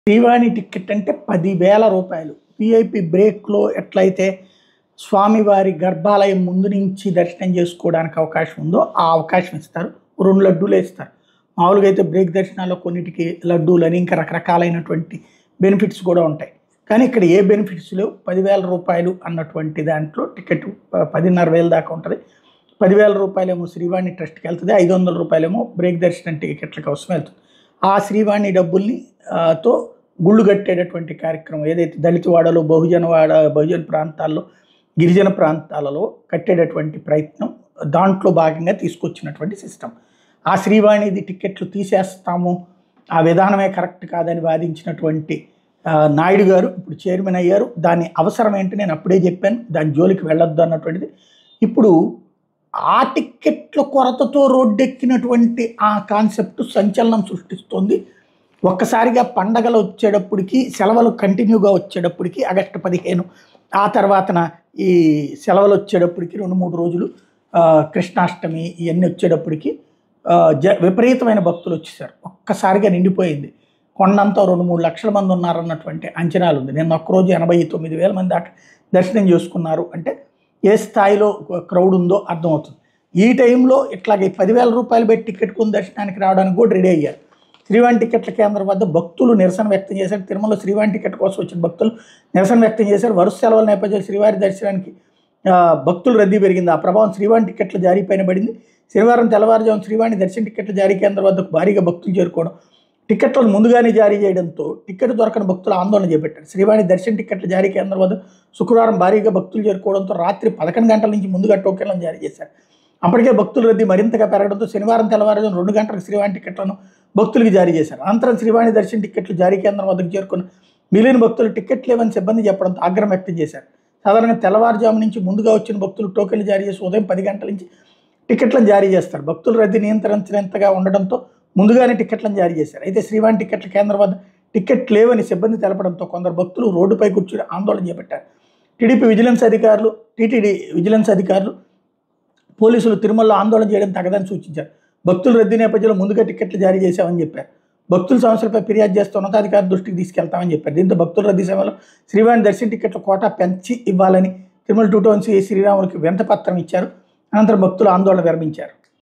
Srivani ticket అంటే 10,000 రూపాయలు. VIP బ్రేక్‌లో ఎట్లయితే స్వామివారి గర్భాలయం ముందు నుంచి దర్శనం చేసుకోవడానికి అవకాశం ఉందో, ఆ అవకాశం ఇస్తారు. 2 లడ్డూలే ఇస్తారు. మామూలుగా అయితే బ్రేక్ దర్శనాల్లో కొన్నిటికి లడ్డూలని ఇంకా రకరకాలైనటువంటి బెనిఫిట్స్ కూడా ఉంటాయి. కానీ ఇక్కడ ఏ బెనిఫిట్స్ లేవు. 10,000 రూపాయలు అన్నటువంటి దాంట్లో టికెట్ 10,500 దాకా ఉంటుంది. 10,000 రూపాయలేమో శ్రీవాణి ట్రస్ట్‌కి వెళ్తుంది. 500 రూపాయలేమో బ్రేక్ దర్శనం టికెట్ల కోసం వెళ్తుంది. ఆ శ్రీవాణి డబ్బుల్ని తో గుళ్ళు కట్టేటటువంటి కార్యక్రమం ఏదైతే దళితవాడలో బహుజన ప్రాంతాల్లో గిరిజన ప్రాంతాలలో కట్టేటటువంటి ప్రయత్నం దాంట్లో భాగంగా తీసుకొచ్చినటువంటి సిస్టమ్. ఆ శ్రీవాణిది టికెట్లు తీసేస్తాము, ఆ విధానమే కరెక్ట్ కాదని వాదించినటువంటి నాయుడు గారు ఇప్పుడు చైర్మన్ అయ్యారు. దాని అవసరం ఏంటి నేను అప్పుడే చెప్పాను, దాని జోలికి వెళ్ళొద్దు అన్నటువంటిది. ఇప్పుడు ఆ టిక్కెట్ల కొరతతో రోడ్డెక్కినటువంటి ఆ కాన్సెప్ట్ సంచలనం సృష్టిస్తోంది. ఒక్కసారిగా పండగలు వచ్చేటప్పటికి, సెలవులు కంటిన్యూగా వచ్చేటప్పటికి ఆగస్టు 15 ఆ తర్వాతన ఈ సెలవులు వచ్చేటప్పటికి 2-3 రోజులు కృష్ణాష్టమి ఇవన్నీ వచ్చేటప్పటికి విపరీతమైన భక్తులు వచ్చేసారు. ఒక్కసారిగా నిండిపోయింది. కొండంతా 2-3 లక్షల మంది ఉన్నారన్నటువంటి అంచనాలు ఉంది. నిన్న ఒక్కరోజు 89,000 మంది దాకా దర్శనం చేసుకున్నారు అంటే ఏ స్థాయిలో క్రౌడ్ ఉందో అర్థమవుతుంది. ఈ టైంలో ఇట్లాగే 10,000 రూపాయలు పెట్టి టికెట్ కొని దర్శనానికి రావడానికి కూడా రెడీ అయ్యారు. శ్రీవాణి టికెట్ల కేంద్రం వద్ద భక్తులు నిరసన వ్యక్తం చేశారు. తిరుమల శ్రీవాణి టికెట్ కోసం వచ్చిన భక్తులు నిరసన వ్యక్తం చేశారు. వరుస సెలవుల నేపథ్యంలో శ్రీవారి దర్శనానికి భక్తులు రద్దీ పెరిగింది. ఆ ప్రభావం శ్రీవాణి టికెట్ల జారీ పైన పడింది. శనివారం తెల్లవారుజామున శ్రీవాణి దర్శన టికెట్ల జారీ కేంద్రం వద్దకు భారీగా భక్తులు చేరుకోవడం, టికెట్లను ముందుగానే జారీ చేయడంతో టికెట్ దొరకని భక్తులు ఆందోళన చేపట్టారు. శ్రీవాణి దర్శన టికెట్ల జారీ కేంద్రం వద్ద శుక్రవారం భారీగా భక్తులు చేరుకోవడంతో రాత్రి 11 గంటల నుంచి ముందుగా టోకెన్లను జారీ చేశారు. అప్పటికే భక్తుల రద్దీ మరింతగా పెరగడంతో శనివారం తెల్లవారుజామున 2 గంటలకు శ్రీవాణి టికెట్లను భక్తులకు జారీ చేశారు. అనంతరం శ్రీవాణి దర్శన టికెట్లు జారీ కేంద్రం వద్దకు చేరుకున్న మిగిలిన భక్తులు టికెట్ లేవని సిబ్బంది చెప్పడంతో ఆగ్రహం వ్యక్తం చేశారు. సాధారణంగా తెల్లవారుజాము నుంచి ముందుగా వచ్చిన భక్తులు టోకెన్లు జారీ చేసి ఉదయం 10 గంటల నుంచి టికెట్లను జారీ చేస్తారు. భక్తుల రద్దీ నియంత్రించినంతగా ఉండడంతో ముందుగానే టికెట్లను జారీ చేశారు. అయితే శ్రీవాణి టికెట్ల కేంద్రం వద్ద టికెట్ లేవని సిబ్బంది తెలపడంతో కొందరు భక్తులు రోడ్డుపై కూర్చుని ఆందోళన చేపట్టారు. టీటీడీ విజిలెన్స్ అధికారులు పోలీసులు తిరుమలలో ఆందోళన చేయడం తగదని సూచించారు. భక్తుల రద్దీ నేపథ్యంలో ముందుగా టికెట్లు జారీ చేశామని చెప్పారు. భక్తుల సమస్యలపై ఫిర్యాదు చేస్తూ ఉన్నతాధికారుల దృష్టికి తీసుకెళ్తామని చెప్పారు. దీంతో భక్తుల రద్దీ సమయంలో శ్రీవాణి దర్శన టికెట్ల కోటా పెంచి ఇవ్వాలని తిరుమల 2 టౌన్ సిఐ శ్రీరాములకి వినతిపత్రం ఇచ్చారు. అనంతరం భక్తులు ఆందోళన విరమించారు.